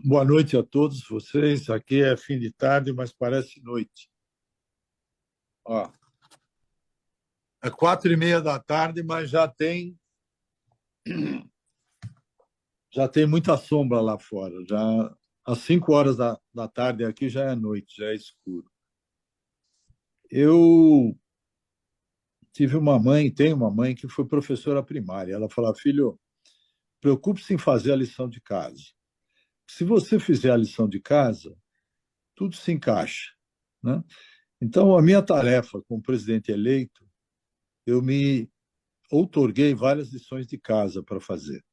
Boa noite a todos vocês. Aqui é fim de tarde, mas parece noite. Ó, é 4:30 da tarde, mas já tem muita sombra lá fora. Já às 5 horas da tarde aqui já é noite, já é escuro. Eu tenho uma mãe que foi professora primária. Ela fala: filho, preocupe-se em fazer a lição de casa. Se você fizer a lição de casa, tudo se encaixa, né? Então, a minha tarefa como presidente eleito, eu me outorguei várias lições de casa para fazer.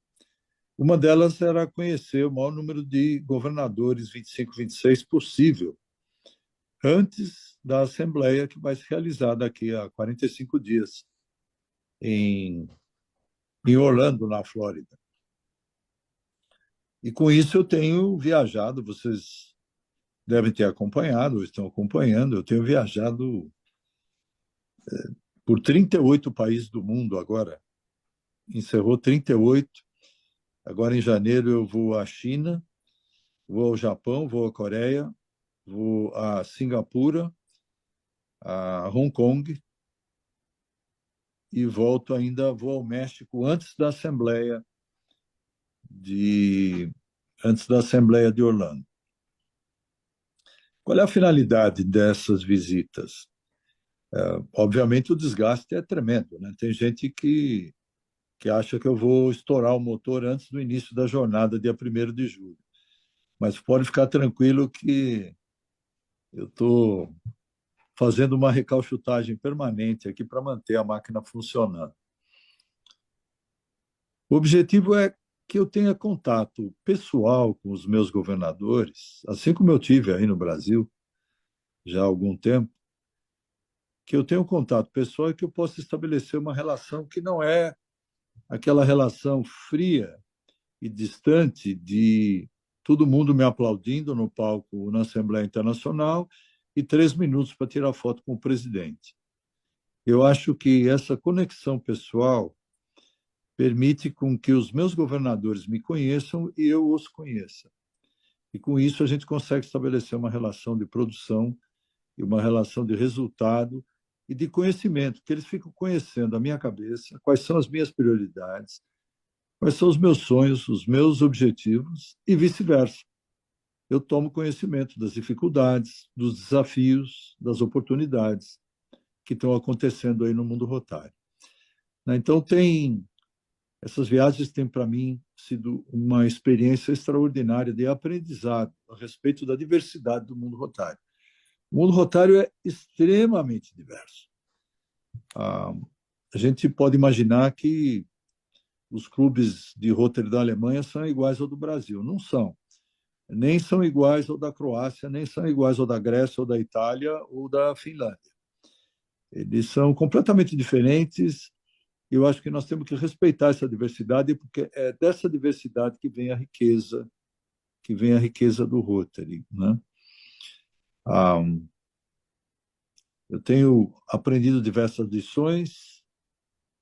Uma delas era conhecer o maior número de governadores 25, 26 possível, antes da Assembleia que vai se realizar daqui a 45 dias em, em Orlando, na Flórida. E com isso eu tenho viajado, vocês devem ter acompanhado, ou estão acompanhando, eu tenho viajado por 38 países do mundo agora. Encerrou 38. Agora, em janeiro, eu vou à China, vou ao Japão, vou à Coreia, vou a Singapura, a Hong Kong e vou ao México de antes da Assembleia de Orlando. Qual é a finalidade dessas visitas? Obviamente o desgaste é tremendo, né? Tem gente que acha que eu vou estourar o motor antes do início da jornada, dia 1º de julho. Mas pode ficar tranquilo que eu estou fazendo uma recalchutagem permanente aqui para manter a máquina funcionando. O objetivo é que eu tenha contato pessoal com os meus governadores, assim como eu tive aí no Brasil já há algum tempo, que eu tenha um contato pessoal e que eu possa estabelecer uma relação que não é aquela relação fria e distante de todo mundo me aplaudindo no palco na Assembleia Internacional e 3 minutos para tirar foto com o presidente. Eu acho que essa conexão pessoal permite com que os meus governadores me conheçam e eu os conheça. E com isso a gente consegue estabelecer uma relação de produção e uma relação de resultado e de conhecimento, que eles ficam conhecendo a minha cabeça, quais são as minhas prioridades, quais são os meus sonhos, os meus objetivos e vice-versa. Eu tomo conhecimento das dificuldades, dos desafios, das oportunidades que estão acontecendo aí no mundo rotário. Então, essas viagens têm, para mim, sido uma experiência extraordinária de aprendizado a respeito da diversidade do mundo rotário. O mundo rotário é extremamente diverso. A gente pode imaginar que os clubes de Rotary da Alemanha são iguais ao do Brasil. Não são. Nem são iguais ao da Croácia, nem são iguais ao da Grécia, ou da Itália, ou da Finlândia. Eles são completamente diferentes. Eu acho que nós temos que respeitar essa diversidade, porque é dessa diversidade que vem a riqueza do Rotary, né? Eu tenho aprendido diversas lições,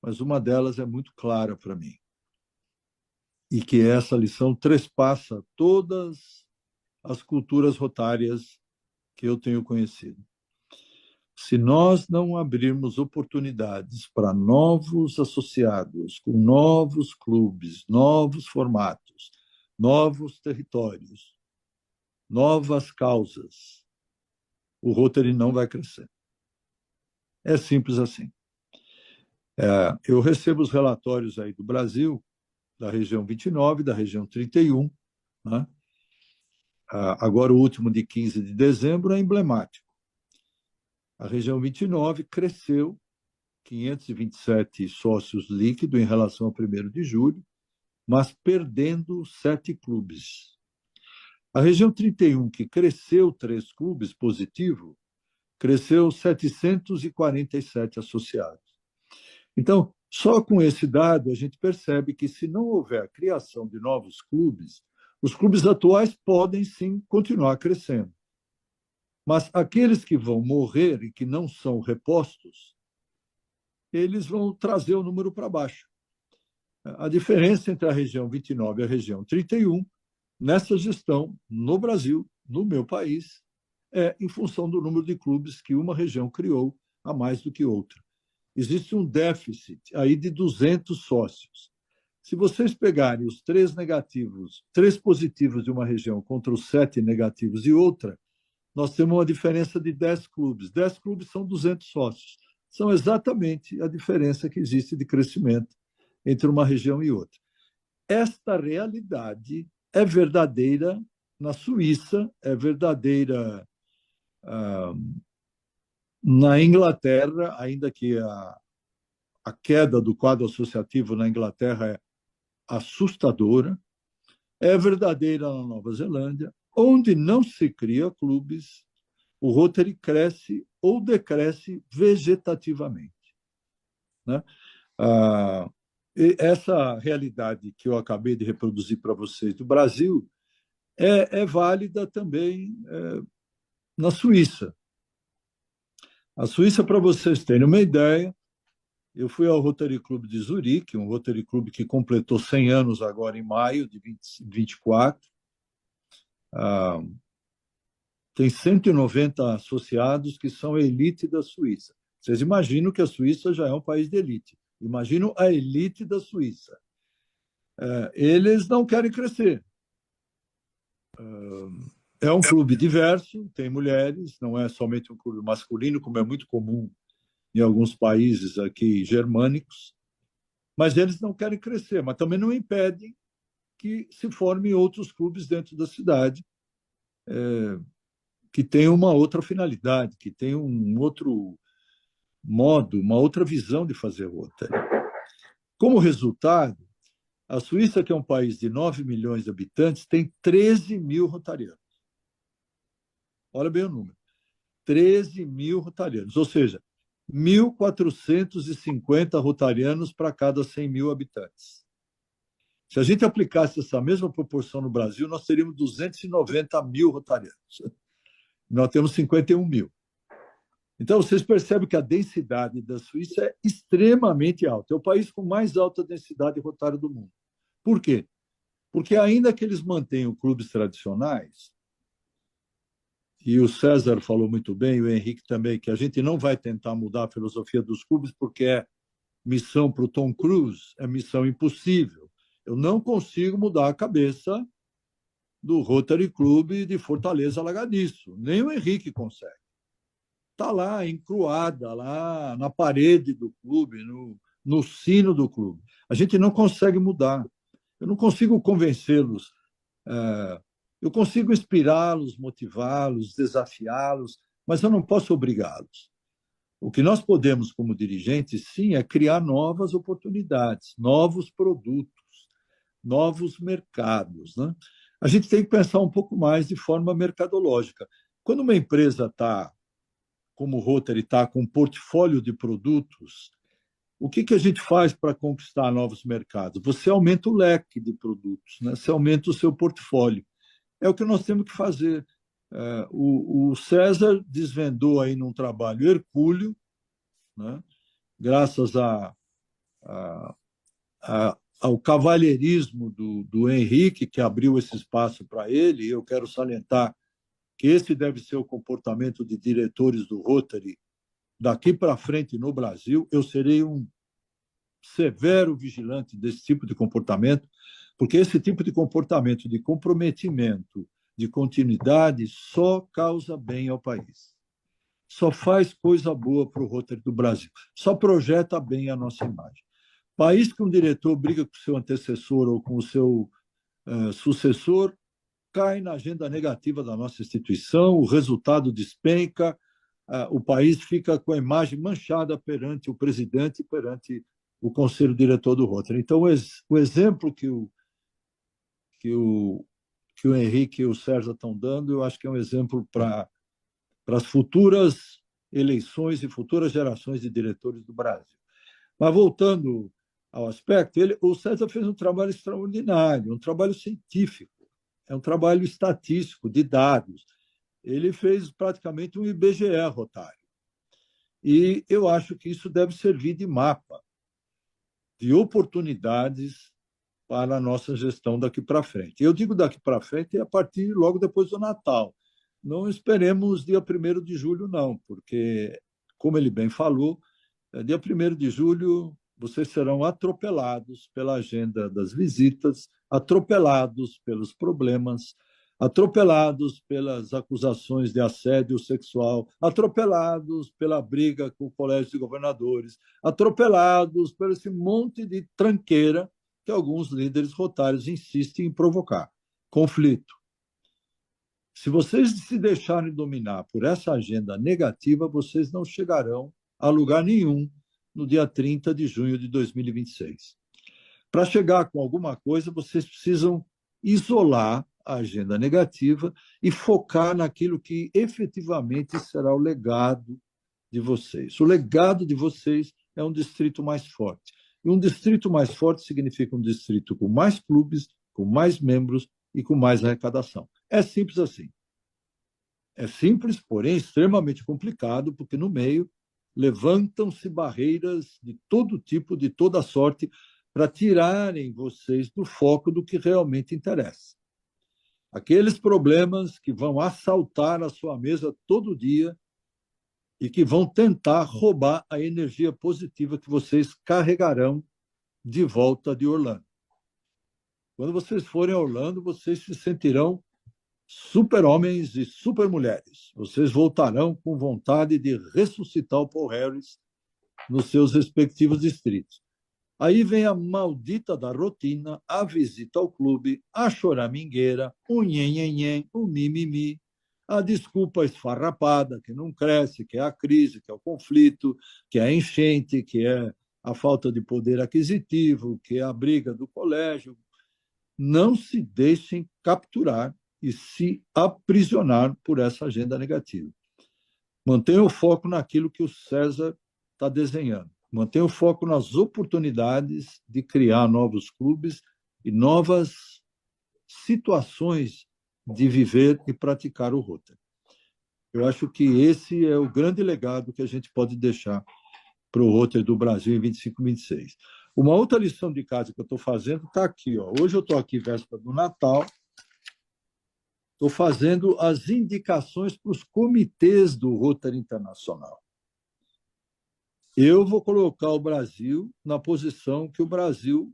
mas uma delas é muito clara para mim, e que essa lição trespassa todas as culturas rotárias que eu tenho conhecido. Se nós não abrirmos oportunidades para novos associados, com novos clubes, novos formatos, novos territórios, novas causas, o Rotary não vai crescer. É simples assim. Eu recebo os relatórios aí do Brasil, da região 29, da região 31, né? Agora o último de 15 de dezembro é emblemático. A região 29 cresceu 527 sócios líquidos em relação ao 1º de julho, mas perdendo 7 clubes. A região 31, que cresceu 3 clubes positivo, cresceu 747 associados. Então, só com esse dado, a gente percebe que, se não houver a criação de novos clubes, os clubes atuais podem, sim, continuar crescendo. Mas aqueles que vão morrer e que não são repostos, eles vão trazer o número para baixo. A diferença entre a região 29 e a região 31 nessa gestão, no Brasil, no meu país, é em função do número de clubes que uma região criou a mais do que outra. Existe um déficit aí de 200 sócios. Se vocês pegarem os 3 positivos de uma região contra os 7 negativos de outra, nós temos uma diferença de 10 clubes. 10 clubes são 200 sócios. São exatamente a diferença que existe de crescimento entre uma região e outra. Esta realidade é verdadeira na Suíça, é verdadeira na Inglaterra, ainda que a queda do quadro associativo na Inglaterra é assustadora, é verdadeira na Nova Zelândia, onde não se cria clubes, o Rotary cresce ou decresce vegetativamente, né? Essa realidade que eu acabei de reproduzir para vocês do Brasil é válida também na Suíça. A Suíça, para vocês terem uma ideia, eu fui ao Rotary Club de Zurique, um Rotary Club que completou 100 anos agora em maio de 24. Tem 190 associados que são a elite da Suíça. Vocês imaginam que a Suíça já é um país de elite. Imaginam a elite da Suíça. Eles não querem crescer. É um clube diverso, tem mulheres, não é somente um clube masculino, como é muito comum em alguns países aqui germânicos, mas eles não querem crescer, mas também não impedem que se formem outros clubes dentro da cidade, que tenham uma outra finalidade, que tenham um outro modo, uma outra visão de fazer Rotary. Como resultado, a Suíça, que é um país de 9 milhões de habitantes, tem 13 mil rotarianos. Olha bem o número. 13 mil rotarianos, ou seja, 1.450 rotarianos para cada 100 mil habitantes. Se a gente aplicasse essa mesma proporção no Brasil, nós teríamos 290 mil rotarianos. Nós temos 51 mil. Então, vocês percebem que a densidade da Suíça é extremamente alta. É o país com mais alta densidade rotária do mundo. Por quê? Porque ainda que eles mantenham clubes tradicionais, e o César falou muito bem, o Henrique também, que a gente não vai tentar mudar a filosofia dos clubes, porque é missão para o Tom Cruise, é missão impossível. Eu não consigo mudar a cabeça do Rotary Club de Fortaleza Lagadiço. Nem o Henrique consegue. Está lá, encruada, lá na parede do clube, no sino do clube. A gente não consegue mudar. Eu não consigo convencê-los. Eu consigo inspirá-los, motivá-los, desafiá-los, mas eu não posso obrigá-los. O que nós podemos, como dirigentes, sim, é criar novas oportunidades, novos produtos, novos mercados, né? A gente tem que pensar um pouco mais de forma mercadológica. Quando uma empresa está, como o Rotary está, com um portfólio de produtos, o que a gente faz para conquistar novos mercados? Você aumenta o leque de produtos, né? Você aumenta o seu portfólio. É o que nós temos que fazer. O César desvendou aí num trabalho hercúleo, né? Graças ao cavalheirismo do Henrique, que abriu esse espaço para ele. E eu quero salientar que esse deve ser o comportamento de diretores do Rotary daqui para frente no Brasil. Eu serei um severo vigilante desse tipo de comportamento, porque esse tipo de comportamento de comprometimento, de continuidade, só causa bem ao país. Só faz coisa boa para o Rotary do Brasil. Só projeta bem a nossa imagem. País que um diretor briga com o seu antecessor ou com o seu sucessor, cai na agenda negativa da nossa instituição, o resultado despenca, o país fica com a imagem manchada perante o presidente e perante o conselho diretor do Rotary. Então, o exemplo que o Henrique e o Sérgio estão dando, eu acho que é um exemplo para as futuras eleições e futuras gerações de diretores do Brasil. Mas voltando ao aspecto, o César fez um trabalho extraordinário, um trabalho científico, é um trabalho estatístico, de dados. Ele fez praticamente um IBGE rotário. E eu acho que isso deve servir de mapa, de oportunidades para a nossa gestão daqui para frente. Eu digo daqui para frente a partir logo depois do Natal. Não esperemos dia 1º de julho, não, porque, como ele bem falou, dia 1º de julho vocês serão atropelados pela agenda das visitas, atropelados pelos problemas, atropelados pelas acusações de assédio sexual, atropelados pela briga com o Colégio de Governadores, atropelados por esse monte de tranqueira que alguns líderes rotários insistem em provocar. Conflito. Se vocês se deixarem dominar por essa agenda negativa, vocês não chegarão a lugar nenhum no dia 30 de junho de 2026. Para chegar com alguma coisa, vocês precisam isolar a agenda negativa e focar naquilo que efetivamente será o legado de vocês. O legado de vocês é um distrito mais forte. E um distrito mais forte significa um distrito com mais clubes, com mais membros e com mais arrecadação. É simples assim. É simples, porém extremamente complicado, porque no meio levantam-se barreiras de todo tipo, de toda sorte, para tirarem vocês do foco do que realmente interessa. Aqueles problemas que vão assaltar a sua mesa todo dia e que vão tentar roubar a energia positiva que vocês carregarão de volta de Orlando. Quando vocês forem a Orlando, vocês se sentirão super-homens e super-mulheres. Vocês voltarão com vontade de ressuscitar o Paul Harris nos seus respectivos distritos. Aí vem a maldita da rotina, a visita ao clube, a choramingueira, o nhenhenhen, o mimimi, a desculpa esfarrapada, que não cresce, que é a crise, que é o conflito, que é a enchente, que é a falta de poder aquisitivo, que é a briga do colégio. Não se deixem capturar e se aprisionar por essa agenda negativa. Mantenha o foco naquilo que o César está desenhando. Mantenha o foco nas oportunidades de criar novos clubes e novas situações de viver e praticar o Rotary. Eu acho que esse é o grande legado que a gente pode deixar para o Rotary do Brasil em 25 e 26. Uma outra lição de casa que eu estou fazendo está aqui. Ó. Hoje eu estou aqui, véspera do Natal, estou fazendo as indicações para os comitês do Rotary Internacional. Eu vou colocar o Brasil na posição que o Brasil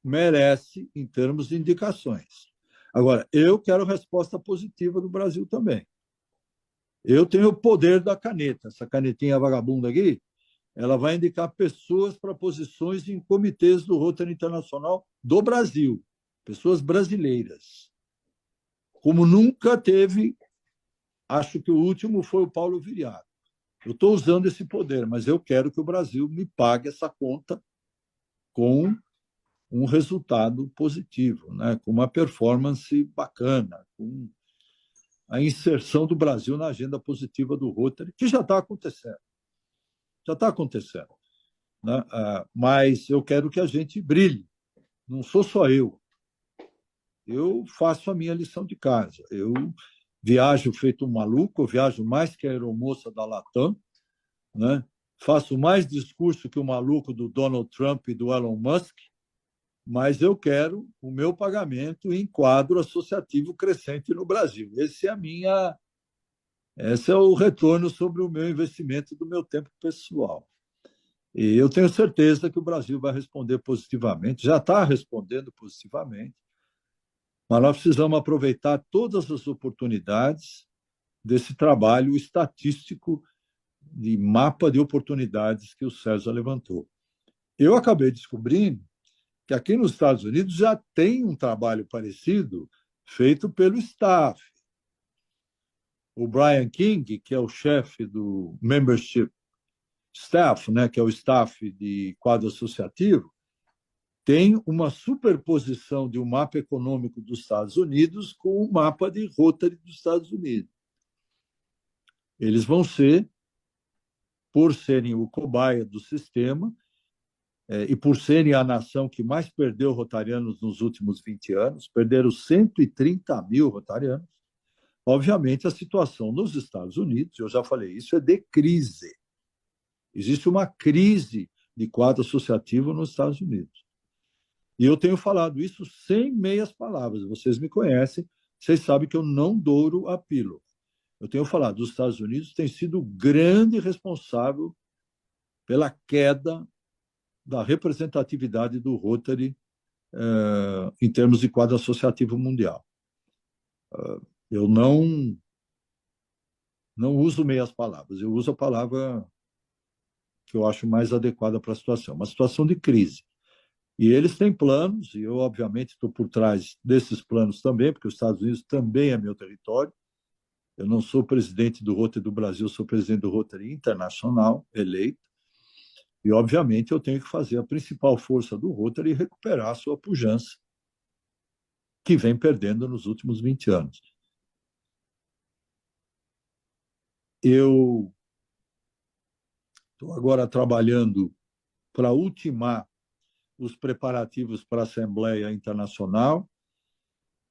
merece em termos de indicações. Agora, eu quero resposta positiva do Brasil também. Eu tenho o poder da caneta. Essa canetinha vagabunda aqui, ela vai indicar pessoas para posições em comitês do Rotary Internacional do Brasil, pessoas brasileiras. Como nunca teve, acho que o último foi o Paulo Viriato. Eu estou usando esse poder, mas eu quero que o Brasil me pague essa conta com um resultado positivo, né? Com uma performance bacana, com a inserção do Brasil na agenda positiva do Rotary, que já está acontecendo. Já está acontecendo. Né? Mas eu quero que a gente brilhe. Não sou só eu. Eu faço a minha lição de casa. Eu viajo feito um maluco, eu viajo mais que a aeromoça da Latam, né? Faço mais discurso que o maluco do Donald Trump e do Elon Musk, mas eu quero o meu pagamento em quadro associativo crescente no Brasil. Esse é o retorno sobre o meu investimento do meu tempo pessoal. E eu tenho certeza que o Brasil vai responder positivamente, já está respondendo positivamente, mas nós precisamos aproveitar todas as oportunidades desse trabalho estatístico de mapa de oportunidades que o César levantou. Eu acabei descobrindo que aqui nos Estados Unidos já tem um trabalho parecido feito pelo staff. O Brian King, que é o chefe do membership staff, né, que é o staff de quadro associativo, tem uma superposição de um mapa econômico dos Estados Unidos com o mapa de Rotary dos Estados Unidos. Eles vão ser, por serem o cobaia do sistema, e por serem a nação que mais perdeu rotarianos nos últimos 20 anos, perderam 130 mil rotarianos, obviamente a situação nos Estados Unidos, eu já falei isso, é de crise. Existe uma crise de quadro associativo nos Estados Unidos. E eu tenho falado isso sem meias palavras. Vocês me conhecem, vocês sabem que eu não douro a pílula. Eu tenho falado, os Estados Unidos tem sido o grande responsável pela queda da representatividade do Rotary em termos de quadro associativo mundial. Eu não uso meias palavras, eu uso a palavra que eu acho mais adequada para a situação, uma situação de crise. E eles têm planos, e eu, obviamente, estou por trás desses planos também, porque os Estados Unidos também é meu território. Eu não sou presidente do Rotary do Brasil, sou presidente do Rotary Internacional, eleito. E, obviamente, eu tenho que fazer a principal força do Rotary e recuperar a sua pujança, que vem perdendo nos últimos 20 anos. Eu estou agora trabalhando para ultimar os preparativos para a Assembleia Internacional.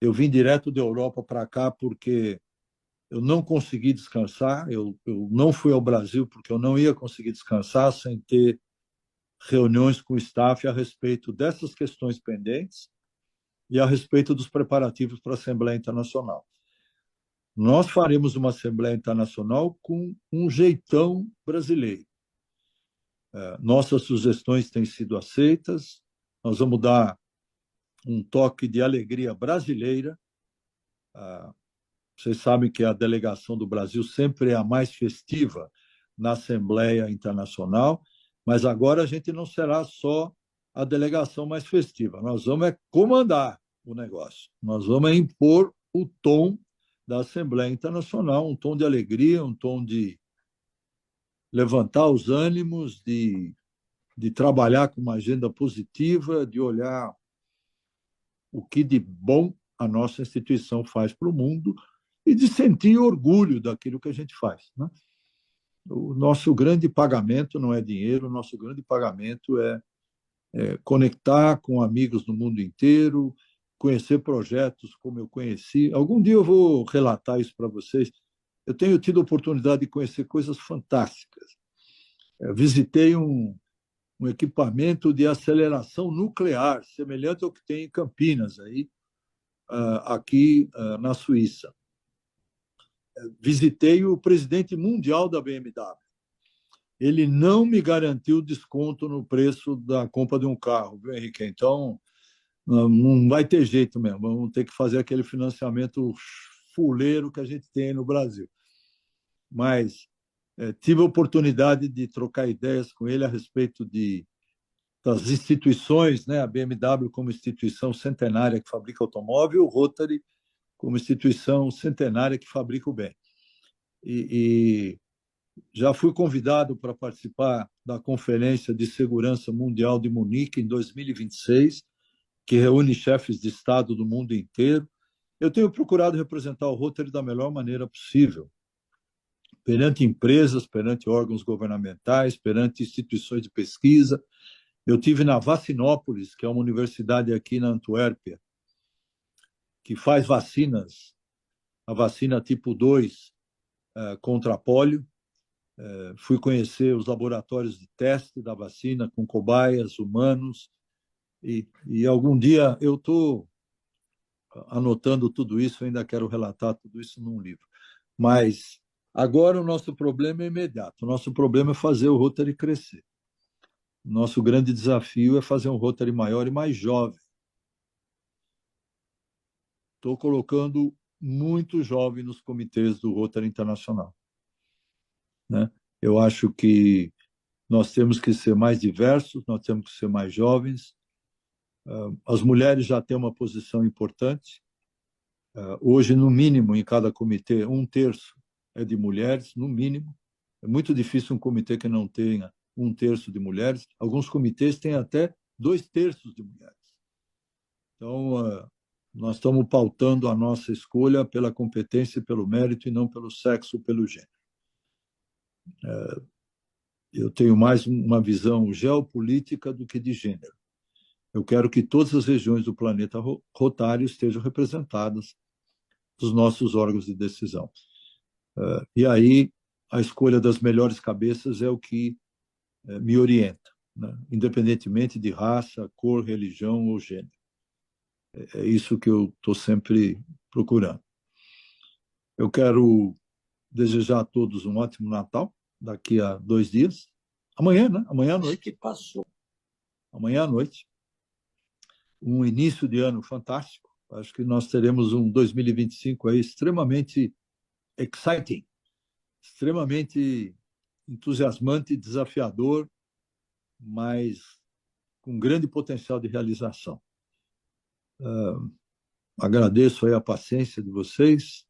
Eu vim direto da Europa para cá porque eu não consegui descansar, eu não fui ao Brasil porque eu não ia conseguir descansar sem ter reuniões com o staff a respeito dessas questões pendentes e a respeito dos preparativos para a Assembleia Internacional. Nós faremos uma Assembleia Internacional com um jeitão brasileiro. Nossas sugestões têm sido aceitas, nós vamos dar um toque de alegria brasileira. Vocês sabem que a delegação do Brasil sempre é a mais festiva na Assembleia Internacional, mas agora a gente não será só a delegação mais festiva, nós vamos comandar o negócio, nós vamos impor o tom da Assembleia Internacional, um tom de alegria, um tom de levantar os ânimos, de trabalhar com uma agenda positiva, de olhar o que de bom a nossa instituição faz para o mundo e de sentir orgulho daquilo que a gente faz. Né? O nosso grande pagamento não é dinheiro, o nosso grande pagamento é conectar com amigos no mundo inteiro, conhecer projetos como eu conheci. Algum dia eu vou relatar isso para vocês. Eu tenho tido a oportunidade de conhecer coisas fantásticas. Eu visitei um equipamento de aceleração nuclear, semelhante ao que tem em Campinas, aí, aqui na Suíça. Visitei o presidente mundial da BMW. Ele não me garantiu desconto no preço da compra de um carro, viu, Henrique? Então, não vai ter jeito mesmo. Vamos ter que fazer aquele financiamento fuleiro que a gente tem no Brasil. Mas tive a oportunidade de trocar ideias com ele a respeito das instituições, né? A BMW como instituição centenária que fabrica automóvel, o Rotary como instituição centenária que fabrica o bem. E já fui convidado para participar da Conferência de Segurança Mundial de Munique em 2026, que reúne chefes de Estado do mundo inteiro. Eu tenho procurado representar o Rotary da melhor maneira possível, perante empresas, perante órgãos governamentais, perante instituições de pesquisa. Eu tive na Vacinópolis, que é uma universidade aqui na Antuérpia, que faz vacinas, a vacina tipo 2 contra a polio. Fui conhecer os laboratórios de teste da vacina com cobaias, humanos, e algum dia eu estou anotando tudo isso, ainda quero relatar tudo isso num livro. Mas agora o nosso problema é imediato, o nosso problema é fazer o Rotary crescer. Nosso grande desafio é fazer um Rotary maior e mais jovem. Estou colocando muito jovem nos comitês do Rotary Internacional. Né? Eu acho que nós temos que ser mais diversos, nós temos que ser mais jovens. As mulheres já têm uma posição importante. Hoje, no mínimo, em cada comitê, 1/3 é de mulheres, no mínimo. É muito difícil um comitê que não tenha 1/3 de mulheres. Alguns comitês têm até 2/3 de mulheres. Então, nós estamos pautando a nossa escolha pela competência e pelo mérito, e não pelo sexo ou pelo gênero. Eu tenho mais uma visão geopolítica do que de gênero. Eu quero que todas as regiões do planeta rotário estejam representadas nos nossos órgãos de decisão. E aí, a escolha das melhores cabeças é o que me orienta. né? Independentemente de raça, cor, religião ou gênero. É isso que eu estou sempre procurando. Eu quero desejar a todos um ótimo Natal, daqui a 2 dias. Amanhã, né? Amanhã à noite. Que passou. Amanhã à noite. Um início de ano fantástico. Acho que nós teremos um 2025 aí extremamente exciting, extremamente entusiasmante, desafiador, mas com grande potencial de realização. Agradeço aí a paciência de vocês.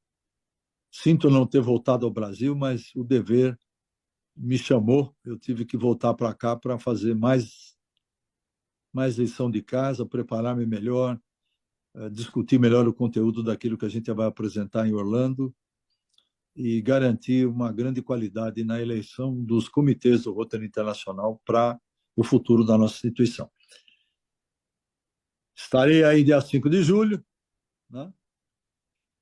Sinto não ter voltado ao Brasil, mas o dever me chamou. Eu tive que voltar para cá para fazer mais lição de casa, preparar-me melhor, discutir melhor o conteúdo daquilo que a gente vai apresentar em Orlando e garantir uma grande qualidade na eleição dos comitês do Rotary Internacional para o futuro da nossa instituição. Estarei aí dia 5 de julho, né?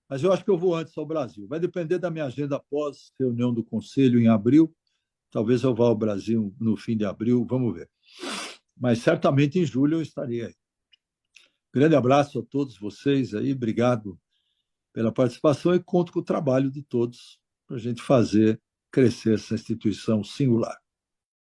Mas eu acho que eu vou antes ao Brasil. Vai depender da minha agenda após reunião do Conselho em abril. Talvez eu vá ao Brasil no fim de abril, vamos ver. Mas certamente em julho eu estarei aí. Grande abraço a todos vocês aí, obrigado pela participação e conto com o trabalho de todos para a gente fazer crescer essa instituição singular.